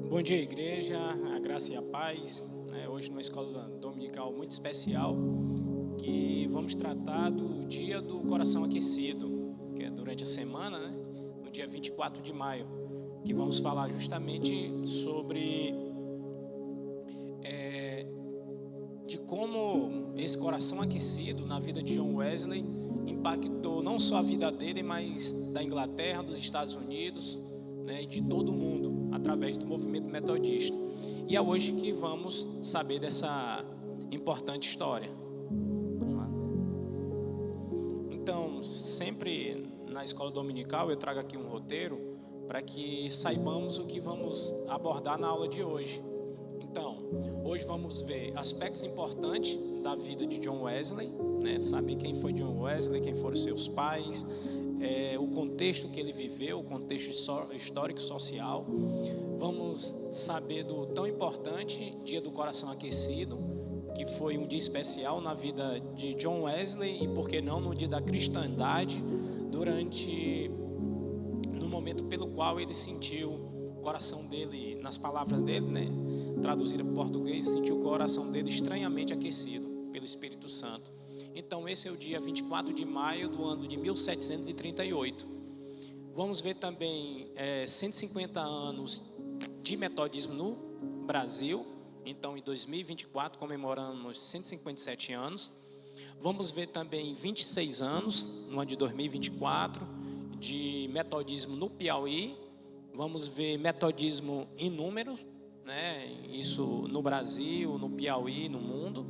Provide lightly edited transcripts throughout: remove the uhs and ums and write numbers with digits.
Bom dia, igreja, a graça e a paz. Hoje numa escola dominical muito especial, que vamos tratar do Dia do Coração Aquecido, que é durante a semana, no dia 24 de maio, que vamos falar justamente sobre de como esse coração aquecido na vida de John Wesley impactou não só a vida dele, mas da Inglaterra, dos Estados Unidos, e de todo o mundo, através do movimento metodista. E é hoje que vamos saber dessa importante história. Então, sempre na escola dominical eu trago aqui um roteiro para que saibamos o que vamos abordar na aula de hoje. Então, hoje vamos ver aspectos importantes da vida de John Wesley, saber quem foi John Wesley, quem foram seus pais, o contexto que ele viveu, o contexto histórico e social. Vamos saber do tão importante Dia do Coração Aquecido, que foi um dia especial na vida de John Wesley e, por que não, no dia da cristandade, no momento pelo qual ele sentiu o coração dele, nas palavras dele, traduzida para o português, sentiu o coração dele estranhamente aquecido pelo Espírito Santo. Então esse é o dia 24 de maio do ano de 1738. Vamos ver também 150 anos de metodismo no Brasil. Então em 2024 comemoramos 157 anos. Vamos ver também 26 anos, no ano de 2024, de metodismo no Piauí. Vamos ver metodismo em números, isso no Brasil, no Piauí, no mundo.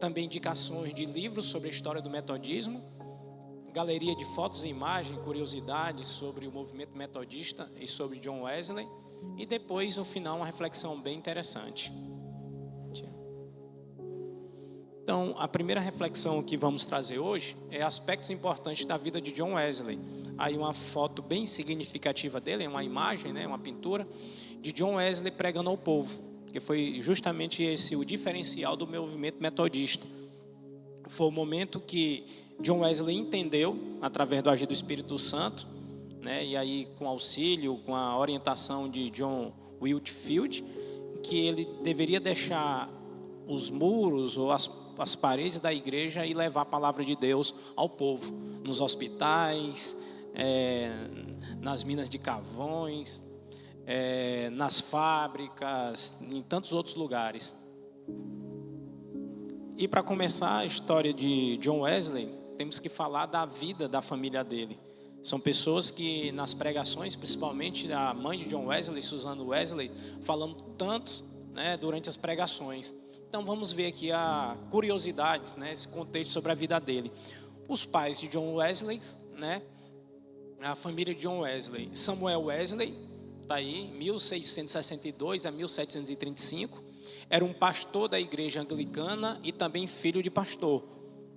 Também indicações de livros sobre a história do metodismo, galeria de fotos e imagens, curiosidades sobre o movimento metodista e sobre John Wesley, e depois, no final, uma reflexão bem interessante. Então, a primeira reflexão que vamos trazer hoje é aspectos importantes da vida de John Wesley. Aí uma foto bem significativa dele, uma imagem, uma pintura de John Wesley pregando ao povo, que foi justamente esse o diferencial do movimento metodista. Foi o momento que John Wesley entendeu, através do agir do Espírito Santo, e aí com auxílio, com a orientação de John Whitefield, que ele deveria deixar os muros ou as paredes da igreja e levar a palavra de Deus ao povo, nos hospitais, nas minas de carvões, nas fábricas, em tantos outros lugares. E para começar a história de John Wesley, temos que falar da vida da família dele. São pessoas que nas pregações, principalmente a mãe de John Wesley, Susan Wesley, falando tanto durante as pregações. Então vamos ver aqui a curiosidade, esse contexto sobre a vida dele. Os pais de John Wesley, a família de John Wesley: Samuel Wesley, está aí, 1662 a 1735, era um pastor da igreja anglicana e também filho de pastor.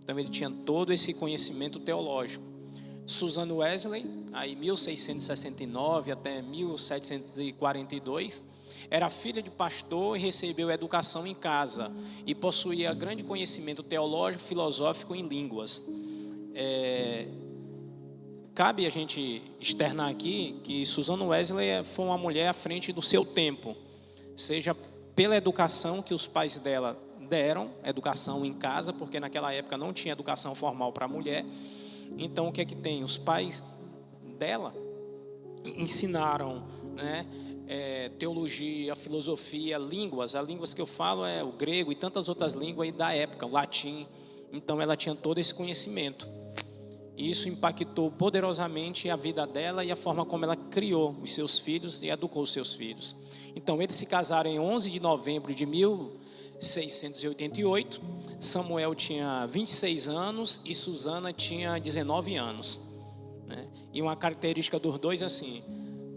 Então ele tinha todo esse conhecimento teológico. Susan Wesley, aí 1669 até 1742, era filha de pastor e recebeu educação em casa e possuía grande conhecimento teológico, filosófico em línguas. Cabe a gente externar aqui que Susan Wesley foi uma mulher à frente do seu tempo, seja pela educação que os pais dela deram, educação em casa, porque naquela época não tinha educação formal para a mulher. Então o que é que tem? Os pais dela ensinaram, teologia, filosofia, línguas. As línguas que eu falo é o grego e tantas outras línguas aí da época, o latim. Então ela tinha todo esse conhecimento. E isso impactou poderosamente a vida dela e a forma como ela criou os seus filhos e educou os seus filhos. Então eles se casaram em 11 de novembro de 1688. Samuel tinha 26 anos e Susana tinha 19 anos. E uma característica dos dois é assim: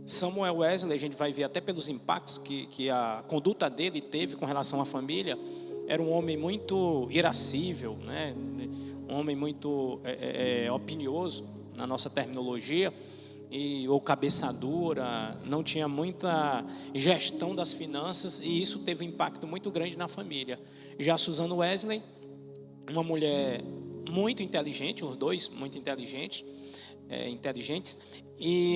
Samuel Wesley, a gente vai ver até pelos impactos que a conduta dele teve com relação à família, era um homem muito irascível, um homem muito opinioso, na nossa terminologia, ou cabeça dura, não tinha muita gestão das finanças, e isso teve um impacto muito grande na família. Já Susan Wesley, uma mulher muito inteligente, os dois muito inteligentes, inteligentes,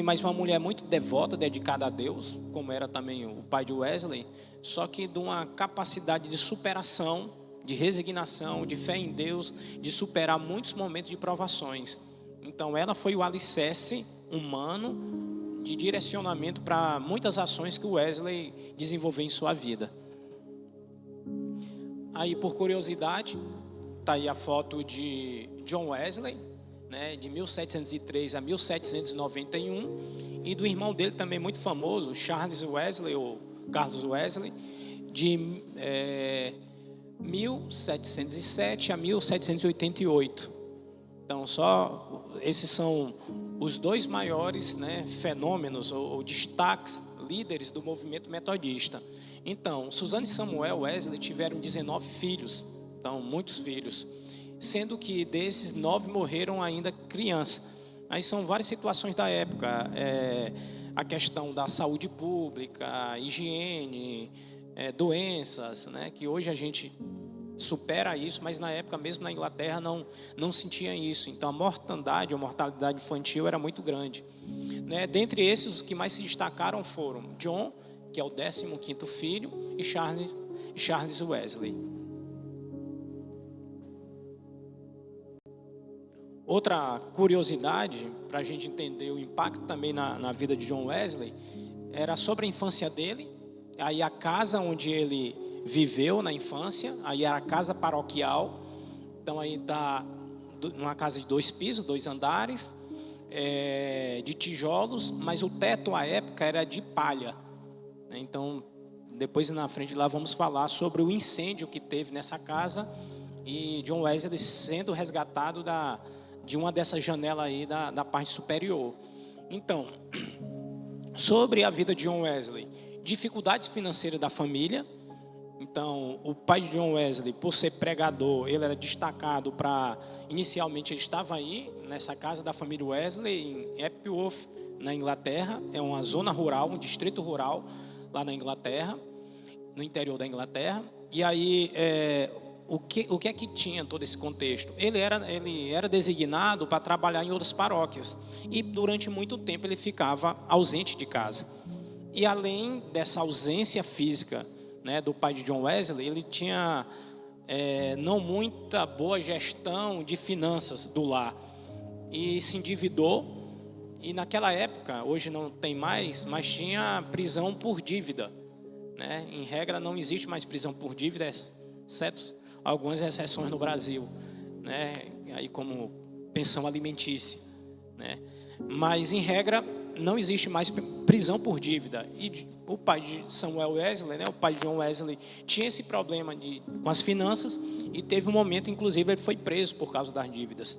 mas uma mulher muito devota, dedicada a Deus, como era também o pai de Wesley, só que de uma capacidade de superação, de resignação, de fé em Deus, de superar muitos momentos de provações. Então ela foi o alicerce humano de direcionamento para muitas ações que o Wesley desenvolveu em sua vida. Aí, por curiosidade, está aí a foto de John Wesley, né, de 1703 a 1791, e do irmão dele também muito famoso, Charles Wesley, ou Carlos Wesley, de 1707 a 1788. Então, só esses são os dois maiores, né, fenômenos ou destaques, líderes do movimento metodista. Então, Suzana e Samuel Wesley tiveram 19 filhos, então muitos filhos, sendo que desses 9 morreram ainda criança. Aí são várias situações da época, a questão da saúde pública, higiene, doenças, né, que hoje a gente supera isso, mas na época mesmo na Inglaterra não sentia isso. Então a mortalidade infantil era muito grande, né? Dentre esses, os que mais se destacaram foram John, que é o 15º filho, e Charles Wesley. Outra curiosidade, para a gente entender o impacto também na vida de John Wesley, era sobre a infância dele. Aí a casa onde ele viveu na infância, aí era a casa paroquial. Então aí está uma casa de 2 pisos, 2 andares, de tijolos, mas o teto à época era de palha. Então depois na frente lá vamos falar sobre o incêndio que teve nessa casa e John Wesley sendo resgatado de uma dessas janelas aí da parte superior. Então, sobre a vida de John Wesley, dificuldades financeiras da família. Então, o pai de John Wesley, por ser pregador, ele era destacado inicialmente ele estava aí, nessa casa da família Wesley, em Epworth, na Inglaterra. É uma zona rural, um distrito rural, lá na Inglaterra, no interior da Inglaterra. E aí, o que é que tinha todo esse contexto? Ele era designado para trabalhar em outras paróquias. E durante muito tempo ele ficava ausente de casa. E além dessa ausência física, né, do pai de John Wesley, ele tinha não muita boa gestão de finanças do lar e se endividou. E naquela época, hoje não tem mais, mas tinha prisão por dívida, né? Em regra não existe mais prisão por dívida, exceto algumas exceções no Brasil, né? Aí como pensão alimentícia, né? Mas em regra não existe mais prisão por dívida. E o pai de Samuel Wesley, né, o pai de John Wesley, tinha esse problema com as finanças e teve um momento, inclusive, ele foi preso por causa das dívidas.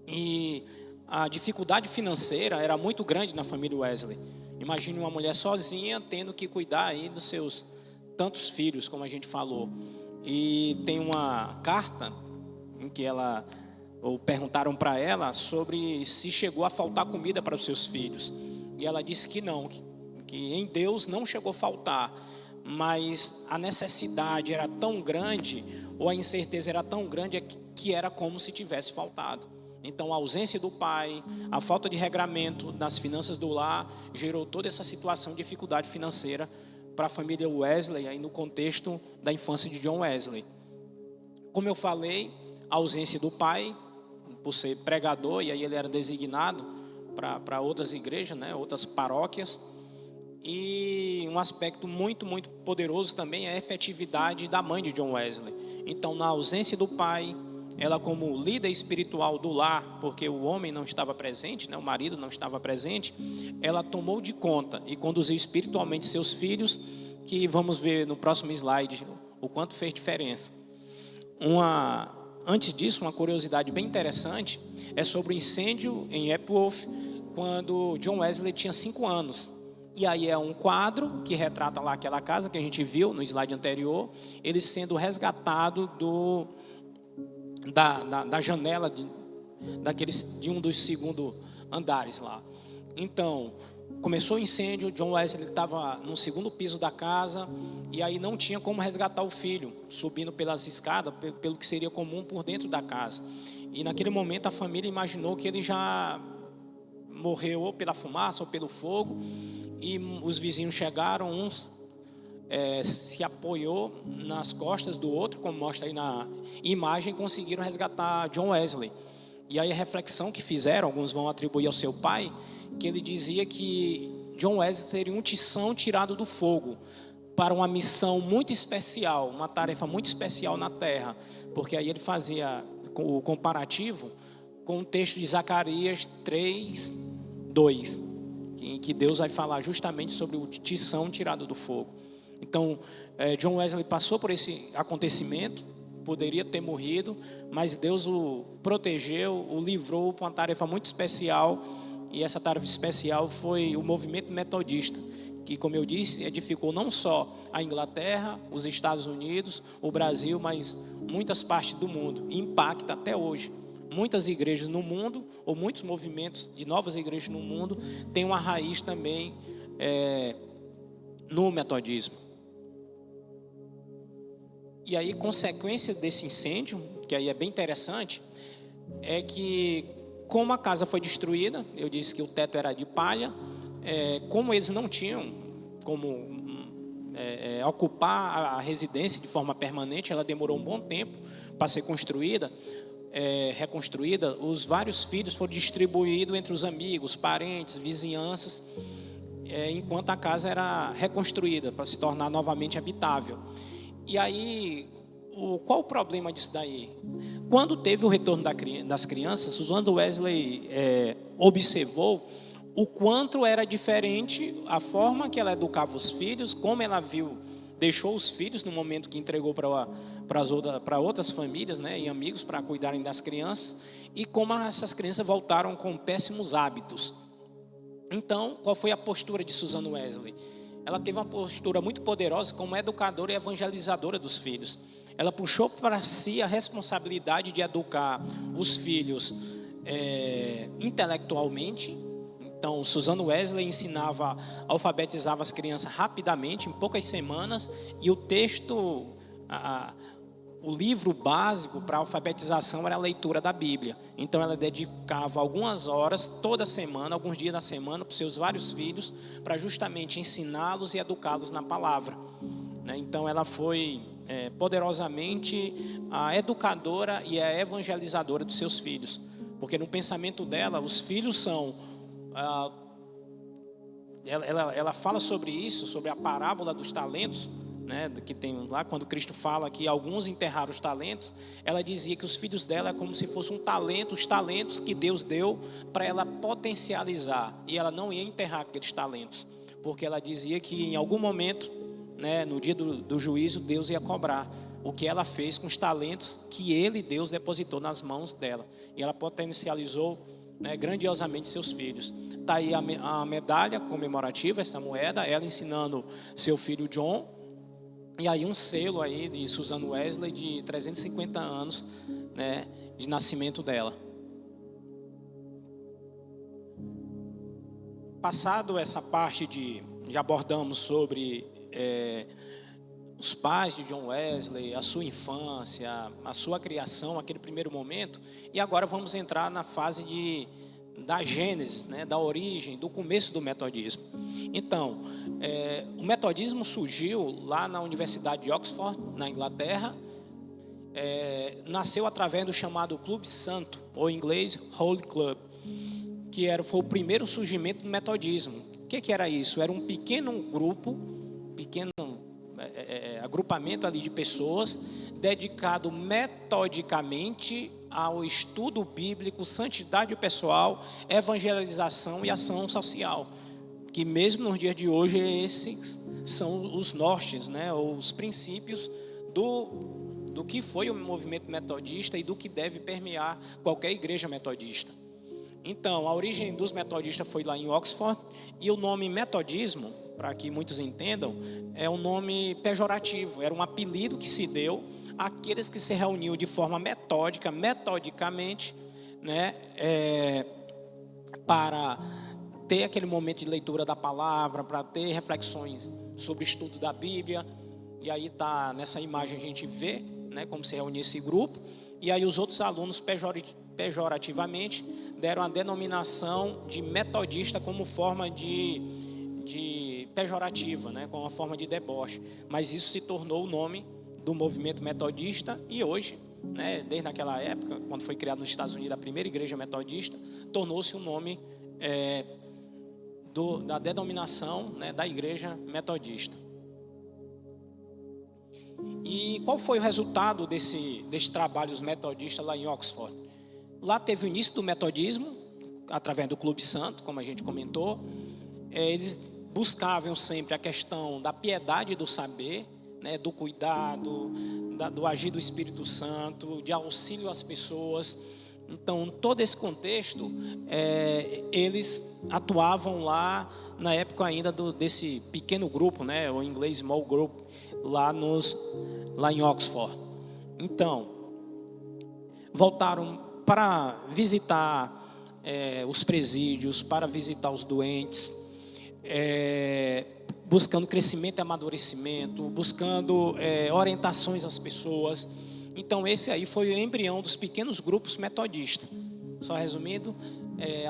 E a dificuldade financeira era muito grande na família Wesley. Imagine uma mulher sozinha tendo que cuidar aí dos seus tantos filhos, como a gente falou. E tem uma carta em que perguntaram para ela sobre se chegou a faltar comida para os seus filhos. E ela disse que não, que em Deus não chegou a faltar, mas a necessidade era tão grande, ou a incerteza era tão grande, que era como se tivesse faltado. Então a ausência do pai, a falta de regramento nas finanças do lar, gerou toda essa situação de dificuldade financeira para a família Wesley, aí no contexto da infância de John Wesley. Como eu falei, a ausência do pai, por ser pregador, e aí ele era designado para outras igrejas, né, outras paróquias. E um aspecto muito, muito poderoso também é a efetividade da mãe de John Wesley. Então, na ausência do pai, ela como líder espiritual do lar, porque o homem não estava presente, né, o marido não estava presente, ela tomou de conta e conduziu espiritualmente seus filhos, que vamos ver no próximo slide o quanto fez diferença. Antes disso, uma curiosidade bem interessante é sobre o incêndio em Epworth, quando John Wesley tinha 5 anos. E aí é um quadro que retrata lá aquela casa que a gente viu no slide anterior, ele sendo resgatado da janela de um dos segundos andares lá. Então, começou o incêndio, John Wesley estava no 2º piso da casa, e aí não tinha como resgatar o filho, subindo pelas escadas, pelo que seria comum por dentro da casa. E naquele momento a família imaginou que ele já morreu ou pela fumaça ou pelo fogo. E os vizinhos chegaram, uns se apoiou nas costas do outro, como mostra aí na imagem, e conseguiram resgatar John Wesley. E aí a reflexão que fizeram, alguns vão atribuir ao seu pai, que ele dizia que John Wesley seria um tição tirado do fogo para uma missão muito especial, uma tarefa muito especial na terra, porque aí ele fazia o comparativo com o texto de Zacarias 3:2, em que Deus vai falar justamente sobre o tição tirado do fogo. Então, John Wesley passou por esse acontecimento, poderia ter morrido, mas Deus o protegeu, o livrou para uma tarefa muito especial, e essa tarefa especial foi o movimento metodista, que, como eu disse, edificou não só a Inglaterra, os Estados Unidos, o Brasil, mas muitas partes do mundo, e impacta até hoje. Muitas igrejas no mundo, ou muitos movimentos de novas igrejas no mundo, têm uma raiz também no metodismo. E aí, consequência desse incêndio, que aí é bem interessante, é que, como a casa foi destruída, eu disse que o teto era de palha, como eles não tinham como ocupar a residência de forma permanente, ela demorou um bom tempo para ser reconstruída, os vários filhos foram distribuídos entre os amigos, parentes, vizinhanças, enquanto a casa era reconstruída para se tornar novamente habitável. E aí, qual o problema disso daí? Quando teve o retorno das crianças, Susan Wesley observou o quanto era diferente a forma que ela educava os filhos, como ela deixou os filhos no momento que entregou para outras famílias, né, e amigos para cuidarem das crianças, e como essas crianças voltaram com péssimos hábitos. Então, qual foi a postura de Susan Wesley? Ela teve uma postura muito poderosa como educadora e evangelizadora dos filhos. Ela puxou para si a responsabilidade de educar os filhos intelectualmente. Então, Susan Wesley alfabetizava as crianças rapidamente, em poucas semanas, e o texto, o livro básico para a alfabetização era a leitura da Bíblia. Então ela dedicava algumas horas toda semana, alguns dias da semana, para os seus vários filhos, para justamente ensiná-los e educá-los na palavra. Então ela foi poderosamente a educadora e a evangelizadora dos seus filhos, porque no pensamento dela, os filhos são... Ela fala sobre isso, sobre a parábola dos talentos, né, que tem lá, quando Cristo fala que alguns enterraram os talentos, ela dizia que os filhos dela é como se fosse um talento, os talentos que Deus deu para ela potencializar, e ela não ia enterrar aqueles talentos, porque ela dizia que em algum momento, né, no dia do juízo, Deus ia cobrar o que ela fez com os talentos que Deus depositou nas mãos dela, e ela potencializou, né, grandiosamente seus filhos. Está aí a medalha comemorativa, essa moeda, ela ensinando seu filho John. E aí um selo aí de Susan Wesley de 350 anos, né, de nascimento dela. Passado essa parte já abordamos sobre os pais de John Wesley, a sua infância, a sua criação, aquele primeiro momento. E agora vamos entrar na fase da gênese, né, da origem, do começo do metodismo. Então, o metodismo surgiu lá na Universidade de Oxford, na Inglaterra. Nasceu através do chamado Clube Santo, ou em inglês Holy Club, que foi o primeiro surgimento do metodismo. O que era isso? Era um pequeno grupo, agrupamento ali de pessoas, dedicado metodicamente ao estudo bíblico, santidade pessoal, evangelização e ação social. Que mesmo nos dias de hoje, esses são os nortes, né, ou os princípios do que foi o movimento metodista e do que deve permear qualquer igreja metodista. Então, a origem dos metodistas foi lá em Oxford, e o nome metodismo, para que muitos entendam, é um nome pejorativo, era um apelido que se deu àqueles que se reuniam de forma metodicamente, né, para ter aquele momento de leitura da palavra, para ter reflexões sobre o estudo da Bíblia. E aí tá nessa imagem a gente vê, né, como se reunia esse grupo. E aí os outros alunos pejorativamente deram a denominação de metodista como forma de pejorativa, né, como uma forma de deboche. Mas isso se tornou o nome do movimento metodista e hoje, né, desde aquela época, quando foi criada nos Estados Unidos a primeira igreja metodista, tornou-se o nome da denominação, né, da igreja metodista. E qual foi o resultado desses trabalhos metodistas lá em Oxford? Lá teve o início do metodismo, através do Clube Santo, como a gente comentou. Eles buscavam sempre a questão da piedade do saber, né, do cuidado, do agir do Espírito Santo, de auxílio às pessoas. Então, todo esse contexto, eles atuavam lá na época ainda desse pequeno grupo, né, o inglês small group, lá em Oxford. Então, voltaram para visitar os presídios, para visitar os doentes, buscando crescimento e amadurecimento, buscando orientações às pessoas. Então esse aí foi o embrião dos pequenos grupos metodistas. Só resumindo,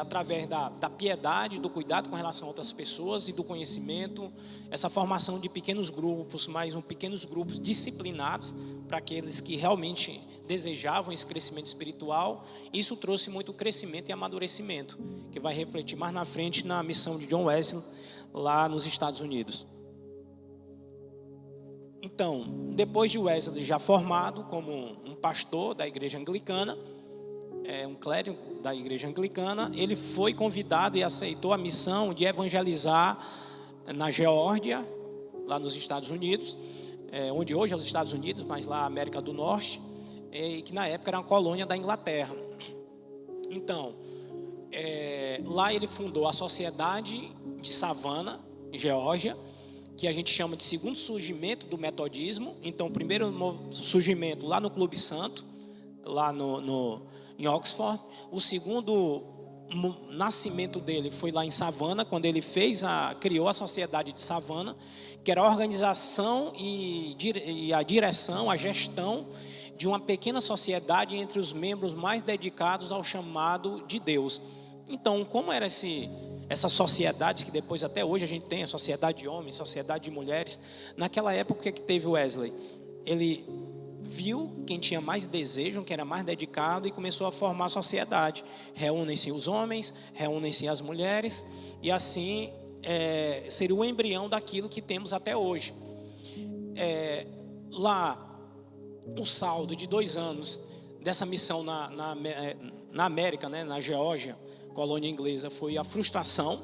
através da piedade, do cuidado com relação a outras pessoas e do conhecimento, essa formação de pequenos grupos, mas pequenos grupos disciplinados para aqueles que realmente desejavam esse crescimento espiritual. Isso trouxe muito crescimento e amadurecimento, que vai refletir mais na frente na missão de John Wesley lá nos Estados Unidos. Então, depois de Wesley já formado como um pastor da igreja anglicana, um clérigo da igreja anglicana, ele foi convidado e aceitou a missão de evangelizar na Geórgia, lá nos Estados Unidos, onde hoje é os Estados Unidos, mas lá a América do Norte, e que na época era uma colônia da Inglaterra. Então, lá ele fundou a Sociedade de Savannah, Geórgia, que a gente chama de segundo surgimento do metodismo. Então, o primeiro surgimento lá no Clube Santo, lá em Oxford. O segundo nascimento dele foi lá em Savannah, quando ele criou a Sociedade de Savannah, que era a organização e a direção, a gestão de uma pequena sociedade entre os membros mais dedicados ao chamado de Deus. Então, como era essas sociedades que depois até hoje a gente tem, a sociedade de homens, sociedade de mulheres. Naquela época, o que teve Wesley? Ele viu quem tinha mais desejo, quem era mais dedicado, e começou a formar a sociedade. Reúnem-se os homens, reúnem-se as mulheres, e assim seria o embrião daquilo que temos até hoje. Lá, o saldo de 2 anos dessa missão na América, né, na Geórgia, colônia inglesa, foi a frustração.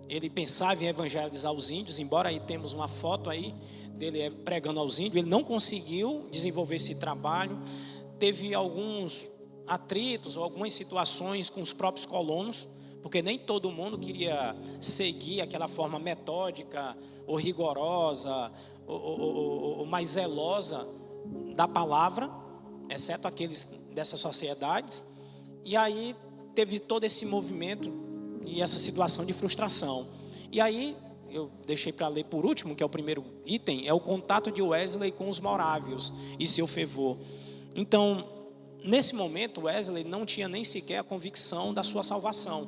Ele pensava em evangelizar os índios, embora aí temos uma foto aí dele pregando aos índios. Ele não conseguiu desenvolver esse trabalho. Teve alguns atritos ou algumas situações com os próprios colonos, porque nem todo mundo queria seguir aquela forma metódica ou rigorosa ou mais zelosa da palavra, exceto aqueles dessas sociedades. E aí teve todo esse movimento e essa situação de frustração. E aí, eu deixei para ler por último, que é o primeiro item, é o contato de Wesley com os morávios e seu fervor. Então, nesse momento, Wesley não tinha nem sequer a convicção da sua salvação.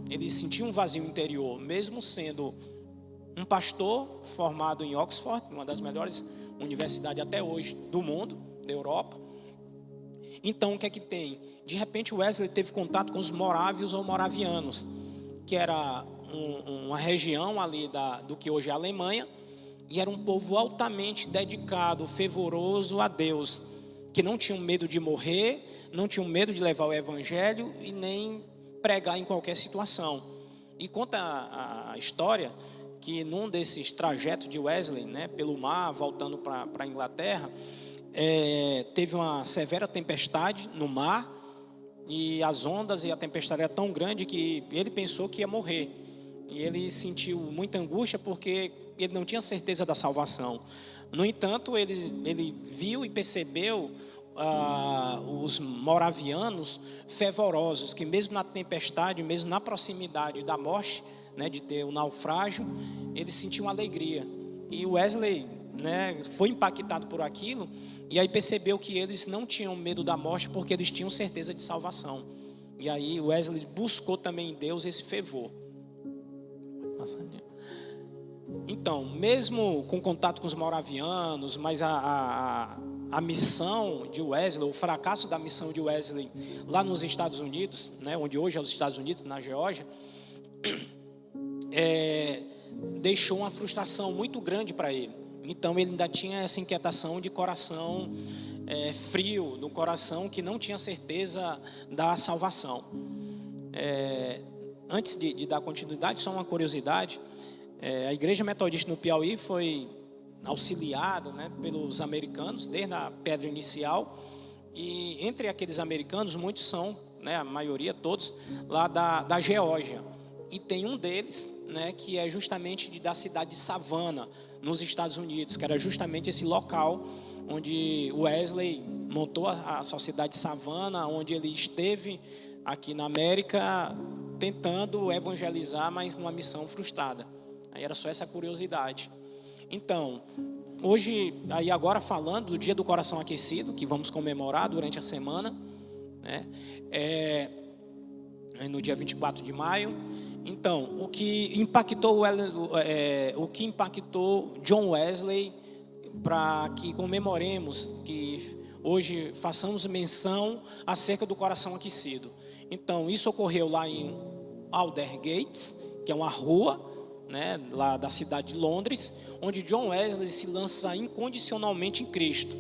Ele sentia um vazio interior, mesmo sendo um pastor formado em Oxford, uma das melhores universidades até hoje do mundo, da Europa. Então, o que é que tem? De repente, Wesley teve contato com os morávios ou moravianos, que era uma região ali do que hoje é a Alemanha, e era um povo altamente dedicado, fervoroso a Deus, que não tinham medo de morrer, não tinham medo de levar o evangelho e nem pregar em qualquer situação. E conta a história que num desses trajetos de Wesley, né, pelo mar, voltando para a Inglaterra, teve uma severa tempestade no mar, e as ondas e a tempestade era tão grande que ele pensou que ia morrer. E ele sentiu muita angústia porque ele não tinha certeza da salvação. No entanto, ele viu e percebeu os moravianos fervorosos, que mesmo na tempestade, mesmo na proximidade da morte, né, de ter o naufrágio, eles sentiam alegria. E Wesley, né, foi impactado por aquilo, e aí percebeu que eles não tinham medo da morte porque eles tinham certeza de salvação. E aí Wesley buscou também em Deus esse fervor. Então, mesmo com contato com os moravianos, mas a missão de Wesley, o fracasso da missão de Wesley lá nos Estados Unidos, né, onde hoje é os Estados Unidos, na Geórgia, deixou uma frustração muito grande para ele. Então ele ainda tinha essa inquietação de coração frio, no coração que não tinha certeza da salvação. Antes de dar continuidade, só uma curiosidade: a Igreja Metodista no Piauí foi auxiliada, né, pelos americanos desde a pedra inicial, e entre aqueles americanos muitos são, né, a maioria, todos lá da Geórgia, e tem um deles, né, que é justamente da cidade de Savannah, nos Estados Unidos, que era justamente esse local onde Wesley montou a Sociedade de Savannah, onde ele esteve aqui na América tentando evangelizar, mas numa missão frustrada. Aí era só essa curiosidade. Então, hoje, aí agora falando do Dia do Coração Aquecido, que vamos comemorar durante a semana, né? No dia 24 de maio. Então, o que impactou John Wesley para que comemoremos, que hoje façamos menção acerca do coração aquecido. Então, isso ocorreu lá em Aldersgate, que é uma rua, né, lá da cidade de Londres, onde John Wesley se lança incondicionalmente em Cristo.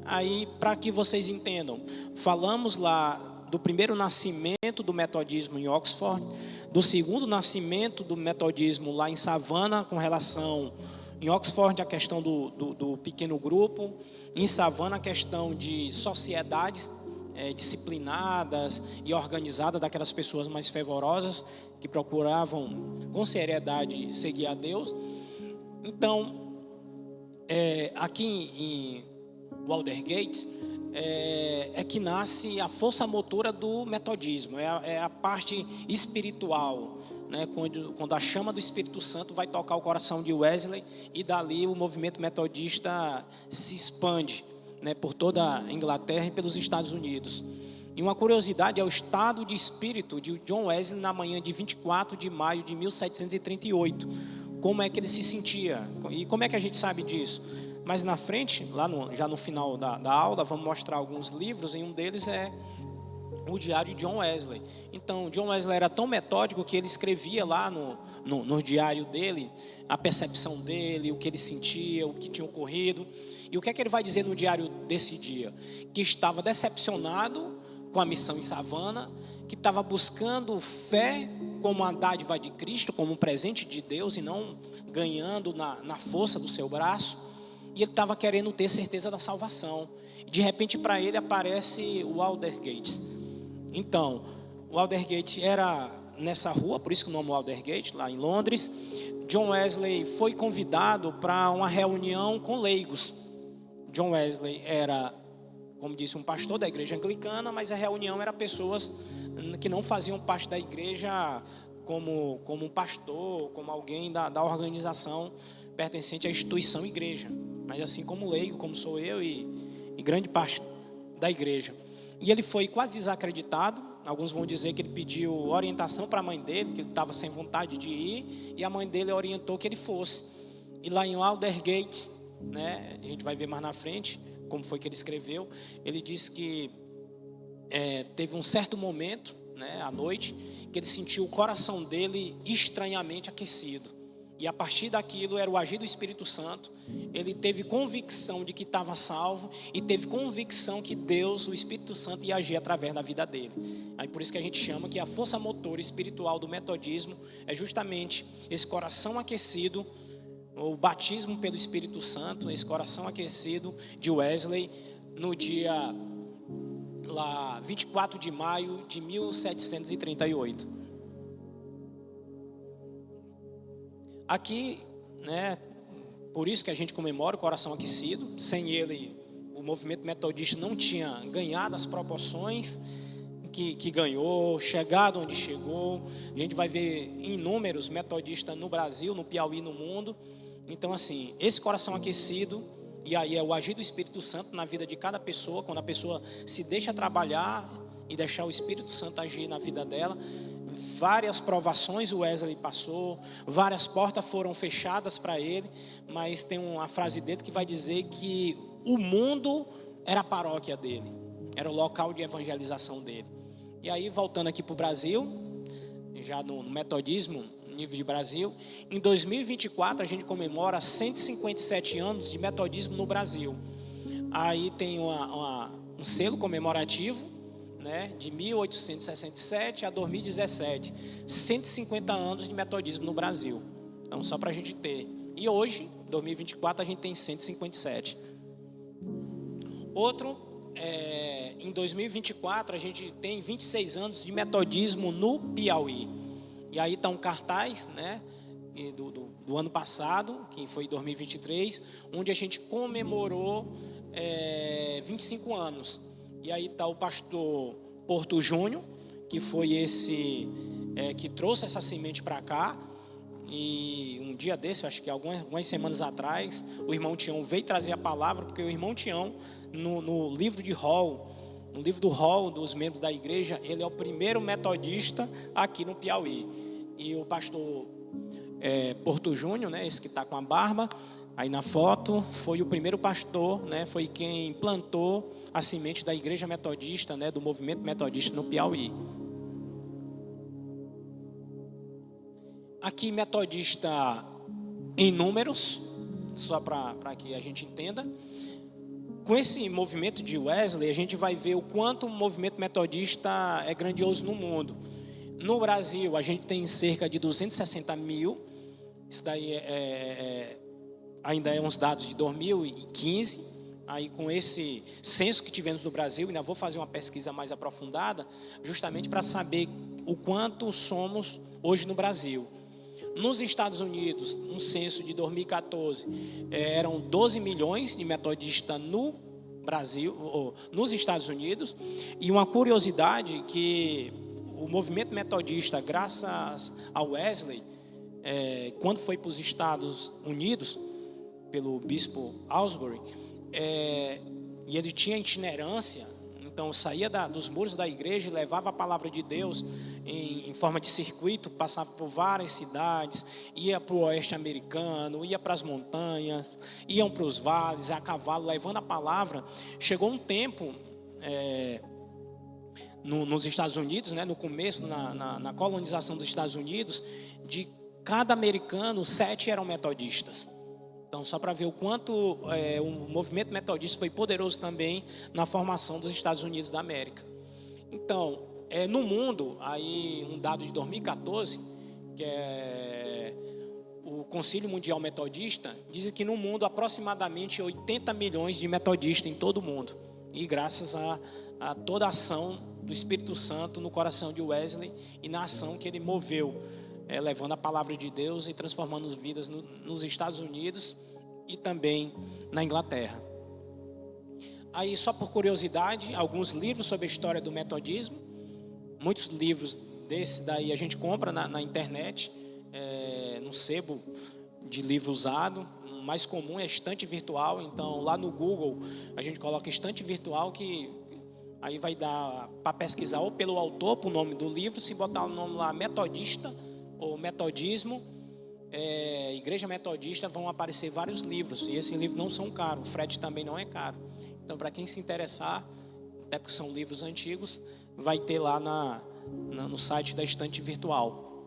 Aí, para que vocês entendam, falamos lá do primeiro nascimento do metodismo em Oxford, do segundo nascimento do metodismo lá em Savannah, com relação em Oxford a questão do pequeno grupo, em Savannah a questão de sociedades disciplinadas e organizadas, daquelas pessoas mais fervorosas que procuravam com seriedade seguir a Deus. Então, aqui em Aldersgate que nasce a força motora do metodismo, é a parte espiritual, né, quando a chama do Espírito Santo vai tocar o coração de Wesley, e dali o movimento metodista se expande, né, por toda a Inglaterra e pelos Estados Unidos. E uma curiosidade é o estado de espírito de John Wesley na manhã de 24 de maio de 1738. Como é que ele se sentia? E como é que a gente sabe disso? Mas na frente, já no final da aula, vamos mostrar alguns livros, e um deles é o diário de John Wesley. Então, John Wesley era tão metódico que ele escrevia lá no diário dele a percepção dele, o que ele sentia, o que tinha ocorrido. E o que é que ele vai dizer no diário desse dia? Que estava decepcionado com a missão em Savannah, que estava buscando fé como a dádiva de Cristo, como um presente de Deus, e não ganhando na força do seu braço. E ele estava querendo ter certeza da salvação. De repente, para ele, aparece o Aldersgate. Então, o Aldersgate era nessa rua, por isso que o nome é Aldersgate, lá em Londres. John Wesley foi convidado para uma reunião com leigos. John Wesley era, como disse, um pastor da igreja anglicana, mas a reunião era pessoas que não faziam parte da igreja como um pastor, como alguém da organização pertencente à instituição igreja, mas assim como leigo, como sou eu e grande parte da igreja. E ele foi quase desacreditado. Alguns vão dizer que ele pediu orientação para a mãe dele, que ele estava sem vontade de ir, e a mãe dele orientou que ele fosse. E lá em Aldersgate, né, a gente vai ver mais na frente como foi que ele escreveu. Ele disse que teve um certo momento, né, à noite, que ele sentiu o coração dele estranhamente aquecido. E a partir daquilo era o agir do Espírito Santo. Ele teve convicção de que estava salvo, e teve convicção que Deus, o Espírito Santo, ia agir através da vida dele. Aí por isso que a gente chama que a força motora espiritual do metodismo é justamente esse coração aquecido, o batismo pelo Espírito Santo, esse coração aquecido de Wesley no dia lá 24 de maio de 1738. Aqui, né, por isso que a gente comemora o coração aquecido. Sem ele, o movimento metodista não tinha ganhado as proporções que ganhou, chegado onde chegou. A gente vai ver inúmeros metodistas no Brasil, no Piauí, no mundo. Então, assim, esse coração aquecido, e aí é o agir do Espírito Santo na vida de cada pessoa, quando a pessoa se deixa trabalhar e deixar o Espírito Santo agir na vida dela. Várias provações o Wesley passou, várias portas foram fechadas para ele, mas tem uma frase dele que vai dizer que o mundo era a paróquia dele, era o local de evangelização dele. E aí, voltando aqui para o Brasil, já no metodismo, no nível de Brasil, em 2024 a gente comemora 157 anos de metodismo no Brasil. Aí tem um selo comemorativo, né, de 1867 a 2017, 150 anos de metodismo no Brasil. Então, só para a gente ter. E hoje, 2024, a gente tem 157. Outro, em 2024, a gente tem 26 anos de metodismo no Piauí. E aí está um cartaz, né, do ano passado, que foi 2023, onde a gente comemorou 25 anos. E aí está o pastor Porto Júnior, que foi esse que trouxe essa semente para cá. E um dia desse, acho que algumas semanas atrás, o irmão Tião veio trazer a palavra, porque o irmão Tião, no livro de Hall, no livro do Hall dos membros da igreja, ele é o primeiro metodista aqui no Piauí. E o pastor Porto Júnior, né, esse que está com a barba aí na foto, foi o primeiro pastor, né, foi quem plantou a semente da igreja metodista, né, do movimento metodista no Piauí. Aqui metodista em números, só para que a gente entenda. Com esse movimento de Wesley, a gente vai ver o quanto o movimento metodista é grandioso no mundo. No Brasil, a gente tem cerca de 260 mil, isso daí ainda é uns dados de 2015, aí com esse censo que tivemos no Brasil, ainda vou fazer uma pesquisa mais aprofundada, justamente para saber o quanto somos hoje no Brasil. Nos Estados Unidos, um censo de 2014, eram 12 milhões de metodistas no Brasil, ou nos Estados Unidos, e uma curiosidade que o movimento metodista, graças ao Wesley, quando foi para os Estados Unidos, pelo bispo Asbury, e ele tinha itinerância, então saía dos muros da igreja e levava a palavra de Deus em forma de circuito, passava por várias cidades, ia para o oeste americano, ia para as montanhas, iam para os vales, a cavalo, levando a palavra. Chegou um tempo nos Estados Unidos, né, no começo, na colonização dos Estados Unidos, de cada americano, 7 eram metodistas. Então, só para ver o quanto o movimento metodista foi poderoso também na formação dos Estados Unidos da América. Então, no mundo, aí um dado de 2014, que é o Concílio Mundial Metodista, diz que no mundo aproximadamente 80 milhões de metodistas em todo o mundo. E graças a toda a ação do Espírito Santo no coração de Wesley e na ação que ele moveu, levando a palavra de Deus e transformando vidas nos Estados Unidos e também na Inglaterra. Aí, só por curiosidade, alguns livros sobre a história do metodismo. Muitos livros desses daí a gente compra na internet, num sebo de livro usado. O mais comum é estante virtual. Então, lá no Google, a gente coloca estante virtual, que aí vai dar para pesquisar ou pelo autor, para o nome do livro. Se botar o nome lá, metodista ou metodismo, igreja metodista, vão aparecer vários livros, e esses livros não são caros, o frete também não é caro. Então, para quem se interessar, até porque são livros antigos, vai ter lá no site da estante virtual.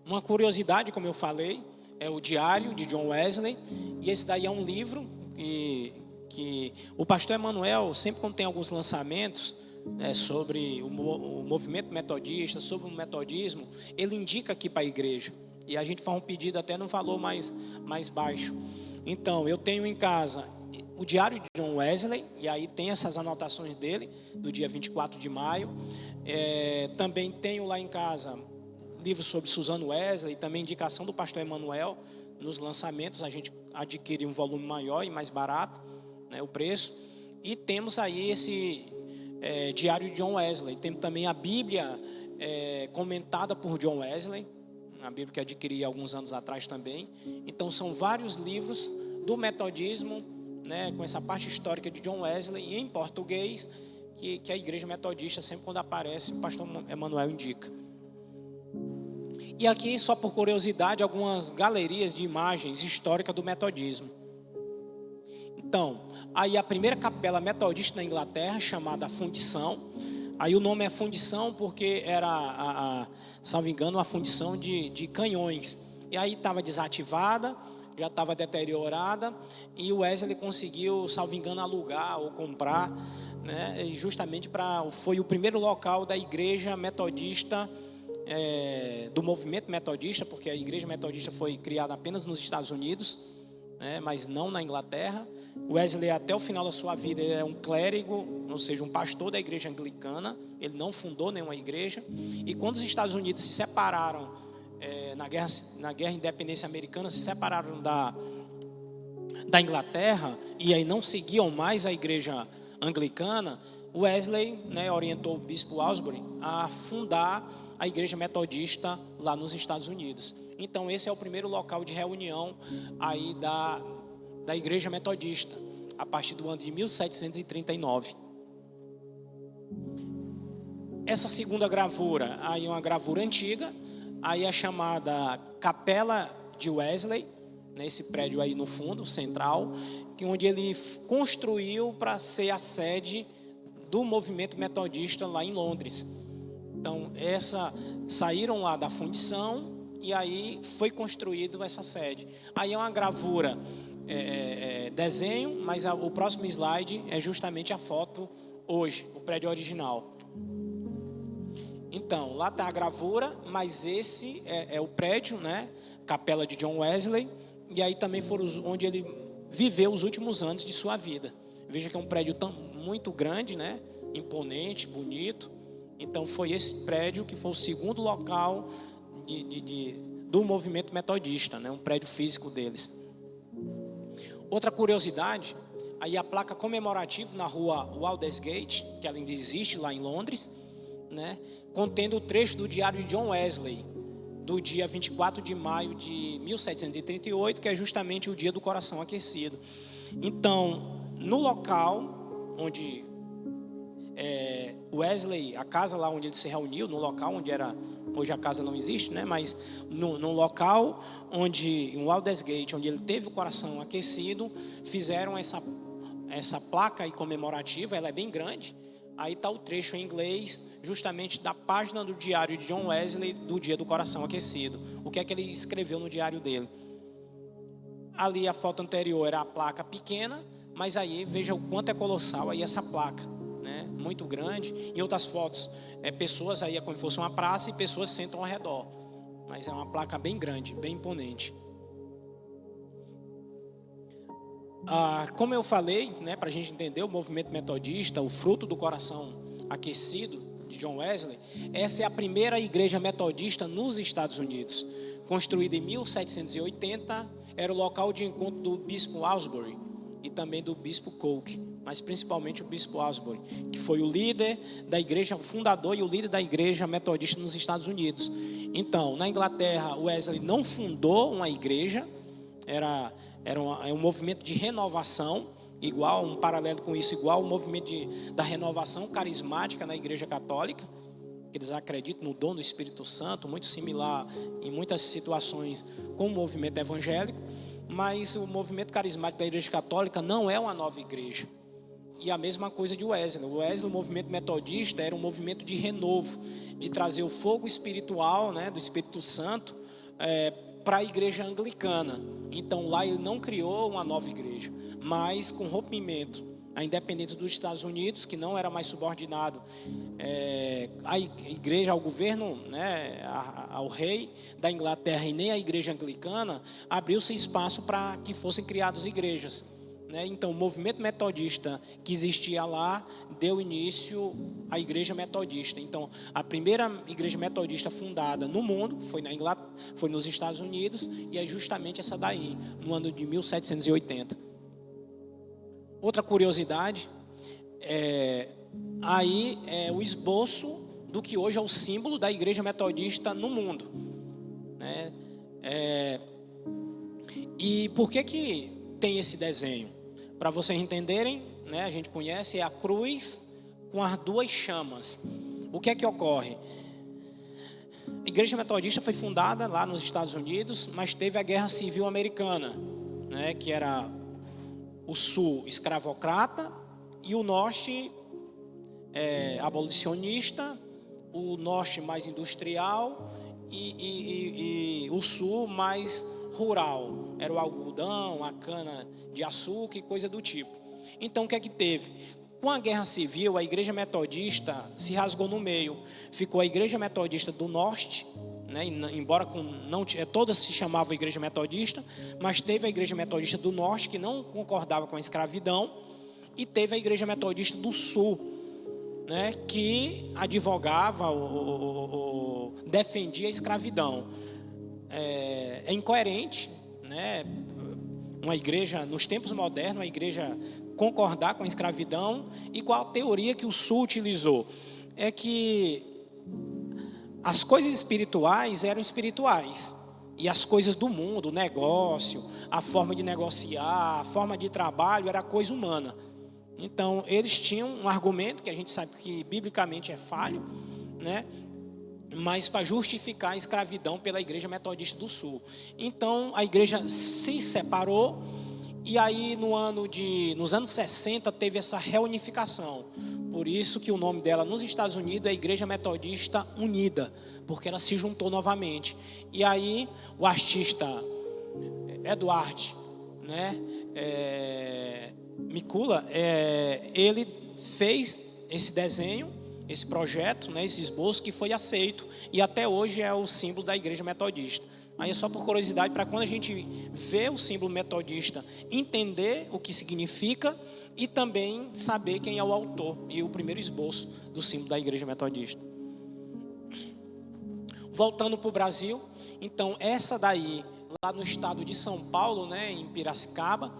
Uma curiosidade, como eu falei, é o Diário de John Wesley, e esse daí é um livro que o pastor Emanuel, sempre quando tem alguns lançamentos, sobre o movimento metodista, sobre o metodismo, ele indica aqui para a igreja. E a gente faz um pedido até no valor mais baixo. Então, eu tenho em casa o Diário de John Wesley, e aí tem essas anotações dele, do dia 24 de maio. Também tenho lá em casa livros sobre Suzano Wesley, também indicação do pastor Emanuel. Nos lançamentos a gente adquire um volume maior e mais barato, né, o preço. E temos aí esse Diário de John Wesley. Temos também a Bíblia comentada por John Wesley, a Bíblia que adquiri alguns anos atrás também. Então são vários livros do metodismo, né, com essa parte histórica de John Wesley em português, que a igreja metodista, sempre quando aparece, o pastor Emanuel indica. E aqui, só por curiosidade, algumas galerias de imagens históricas do metodismo. Então, aí a primeira capela metodista na Inglaterra, chamada Fundição. Aí o nome é Fundição porque era, salvo engano, uma fundição de canhões. E aí estava desativada, já estava deteriorada, e o Wesley conseguiu, salvo engano, alugar ou comprar, né, justamente foi o primeiro local da igreja metodista, do movimento metodista, porque a igreja metodista foi criada apenas nos Estados Unidos, né, mas não na Inglaterra. Wesley, até o final da sua vida, ele é um clérigo, ou seja, um pastor da igreja anglicana. Ele não fundou nenhuma igreja. E quando os Estados Unidos se separaram, na guerra de independência americana, se separaram da Inglaterra, e aí não seguiam mais a igreja anglicana, Wesley, né, orientou o bispo Aylesbury a fundar a igreja metodista lá nos Estados Unidos. Então esse é o primeiro local de reunião aí da igreja metodista, a partir do ano de 1739. Essa segunda gravura, aí é uma gravura antiga, aí é chamada Capela de Wesley, nesse prédio aí no fundo, central, onde ele construiu para ser a sede do movimento metodista lá em Londres. Então, saíram lá da fundição e aí foi construído essa sede. Aí é uma gravura, desenho, mas o próximo slide é justamente a foto hoje, o prédio original. Então, lá está a gravura, mas esse é o prédio, né? Capela de John Wesley. E aí também foram onde ele viveu os últimos anos de sua vida. Veja que é um prédio muito grande, né? Imponente, bonito. Então foi esse prédio que foi o segundo local do movimento metodista, né? Um prédio físico deles. Outra curiosidade, aí a placa comemorativa na rua Waldersgate, que ela ainda existe lá em Londres, né? Contendo o trecho do diário de John Wesley, do dia 24 de maio de 1738, que é justamente o dia do coração aquecido. Então, no local onde Wesley, a casa lá onde ele se reuniu, no local onde hoje a casa não existe, né? Mas no local onde, em Waldersgate, onde ele teve o coração aquecido, fizeram essa placa aí comemorativa. Ela é bem grande. Aí está o trecho em inglês, justamente da página do diário de John Wesley, do dia do coração aquecido. O que é que ele escreveu no diário dele? Ali a foto anterior era a placa pequena, mas aí veja o quanto é colossal aí essa placa, né? Muito grande. Em outras fotos, pessoas aí, é como se fosse uma praça e pessoas sentam ao redor. Mas é uma placa bem grande, bem imponente. Como eu falei, né, para a gente entender o movimento metodista, o fruto do coração aquecido de John Wesley, essa é a primeira igreja metodista nos Estados Unidos, construída em 1780, era o local de encontro do bispo Aylesbury e também do bispo Coke, mas principalmente o bispo Aylesbury, que foi o líder da igreja, o fundador e o líder da igreja metodista nos Estados Unidos. Então, na Inglaterra, Wesley não fundou uma igreja, era um movimento de renovação, igual, um paralelo com isso, igual o movimento da renovação carismática na igreja católica, que eles acreditam no dom do Espírito Santo, muito similar em muitas situações com o movimento evangélico, mas o movimento carismático da igreja católica não é uma nova igreja. E a mesma coisa de Wesley. O movimento metodista, era um movimento de renovo, de trazer o fogo espiritual, né, do Espírito Santo, para a igreja anglicana. Então lá ele não criou uma nova igreja, mas com rompimento, a independência dos Estados Unidos, que não era mais subordinado à igreja, ao governo, né, ao rei da Inglaterra, e nem à igreja anglicana, abriu-se espaço para que fossem criadas igrejas, né? Então o movimento metodista que existia lá deu início à igreja metodista. Então a primeira igreja metodista fundada no mundo foi na Inglaterra, foi nos Estados Unidos, e é justamente essa daí, no ano de 1780. Outra curiosidade aí é o esboço do que hoje é o símbolo da igreja metodista no mundo, né? E por que tem esse desenho? Para vocês entenderem, né, a gente conhece, é a cruz com as duas chamas. O que é que ocorre? A Igreja Metodista foi fundada lá nos Estados Unidos, mas teve a Guerra Civil Americana, né, que era o sul escravocrata e o norte abolicionista, o norte mais industrial e o sul mais rural. Era o algodão, a cana de açúcar e coisa do tipo. Então o que é que teve? Com a Guerra Civil, a Igreja Metodista se rasgou no meio. Ficou a Igreja Metodista do Norte, né, embora todas se chamavam Igreja Metodista, mas teve a Igreja Metodista do Norte, que não concordava com a escravidão, e teve a Igreja Metodista do Sul, né, que advogava ou defendia a escravidão. É incoerente, né, uma igreja, nos tempos modernos, uma igreja concordar com a escravidão. E qual a teoria que o Sul utilizou? É que as coisas espirituais eram espirituais e as coisas do mundo, o negócio, a forma de negociar, a forma de trabalho era coisa humana. Então eles tinham um argumento que a gente sabe que biblicamente é falho, né, mas para justificar a escravidão pela Igreja Metodista do Sul. Então a igreja se separou. E aí nos anos 60 teve essa reunificação. Por isso que o nome dela nos Estados Unidos é Igreja Metodista Unida, porque ela se juntou novamente. E aí o artista Edward, né, Mikula, ele fez esse desenho, esse projeto, né, esse esboço que foi aceito e até hoje é o símbolo da Igreja Metodista. Aí é só por curiosidade, para quando a gente vê o símbolo metodista, entender o que significa e também saber quem é o autor e o primeiro esboço do símbolo da Igreja Metodista. Voltando para o Brasil, então essa daí, lá no estado de São Paulo, né, em Piracicaba,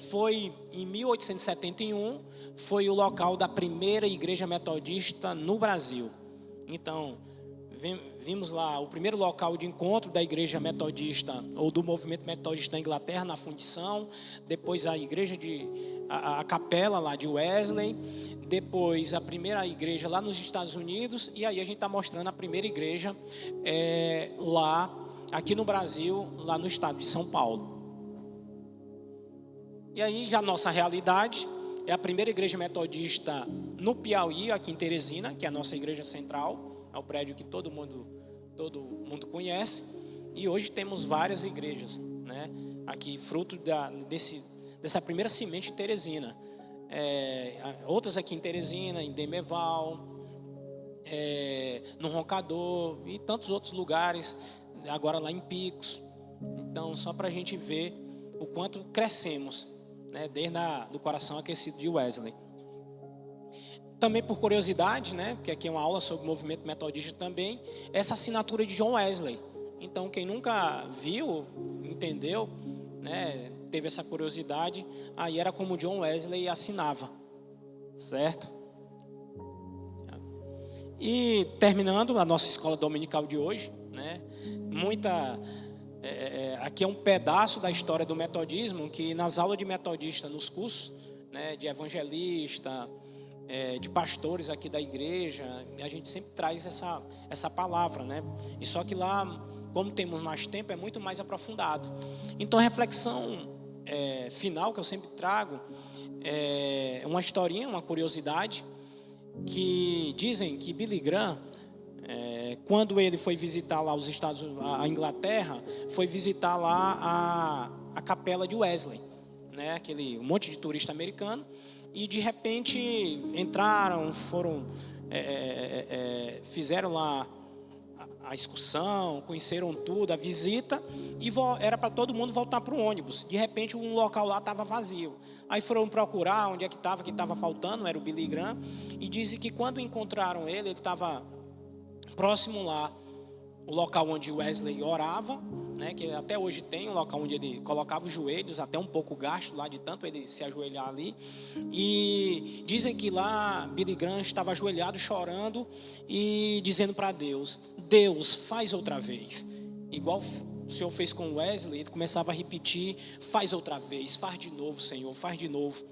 foi em 1871, foi o local da primeira igreja metodista no Brasil. Então, vimos lá o primeiro local de encontro da igreja metodista ou do movimento metodista na Inglaterra, na fundição. Depois a capela lá de Wesley. Depois a primeira igreja lá nos Estados Unidos. E aí a gente está mostrando a primeira igreja lá, aqui no Brasil, lá no estado de São Paulo. E aí já a nossa realidade é a primeira igreja metodista no Piauí, aqui em Teresina, que é a nossa igreja central. É o prédio que todo mundo conhece. E hoje temos várias igrejas, né, aqui, fruto dessa primeira semente em Teresina. Outras aqui em Teresina, em Demeval, no Roncador e tantos outros lugares, agora lá em Picos. Então, só para a gente ver o quanto crescemos, né, desde do coração aquecido de Wesley. Também por curiosidade, né, porque aqui é uma aula sobre o movimento metodista também, essa assinatura de John Wesley. Então, quem nunca viu, entendeu, né, teve essa curiosidade, aí era como John Wesley assinava, certo? E terminando a nossa escola dominical de hoje, né, aqui é um pedaço da história do metodismo, que nas aulas de metodista, nos cursos, né, de evangelista, de pastores aqui da igreja, a gente sempre traz essa palavra, né? E só que lá, como temos mais tempo, é muito mais aprofundado. Então a reflexão final que eu sempre trago é uma historinha, uma curiosidade, que dizem que Billy Graham, quando ele foi visitar lá a Inglaterra, foi visitar lá a capela de Wesley, né? Um monte de turista americano. E de repente entraram, fizeram lá a excursão, conheceram tudo, a visita, e era para todo mundo voltar para o ônibus. De repente um local lá estava vazio. Aí foram procurar onde é que estava faltando, era o Billy Graham, e dizem que quando encontraram ele estava próximo lá, o local onde Wesley orava, né, que até hoje tem um local onde ele colocava os joelhos, até um pouco gasto lá de tanto ele se ajoelhar ali. E dizem que lá Billy Graham estava ajoelhado, chorando e dizendo para Deus: Deus, faz outra vez. Igual o Senhor fez com Wesley, ele começava a repetir: faz outra vez, faz de novo, Senhor, faz de novo.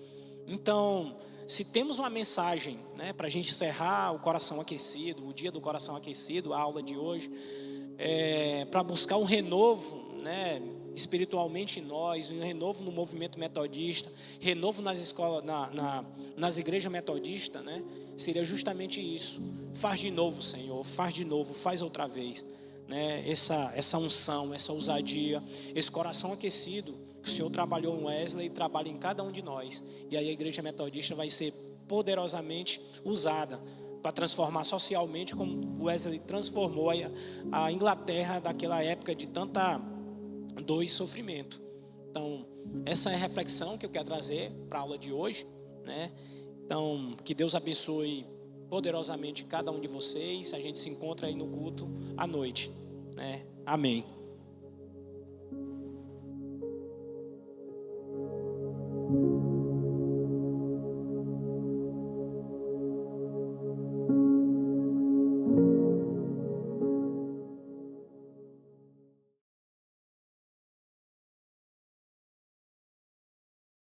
Então, se temos uma mensagem, né, para a gente encerrar o coração aquecido, o dia do coração aquecido, a aula de hoje, para buscar um renovo, né, espiritualmente em nós, um renovo no movimento metodista, renovo nas escolas, nas igrejas metodistas, né, seria justamente isso. Faz de novo, Senhor, faz de novo, faz outra vez, né, essa unção, essa ousadia, esse coração aquecido que o Senhor trabalhou em Wesley e trabalha em cada um de nós. E aí a igreja metodista vai ser poderosamente usada para transformar socialmente, como Wesley transformou a Inglaterra daquela época de tanta dor e sofrimento. Então, essa é a reflexão que eu quero trazer para a aula de hoje, né? Então, que Deus abençoe poderosamente cada um de vocês. A gente se encontra aí no culto à noite, né? Amém.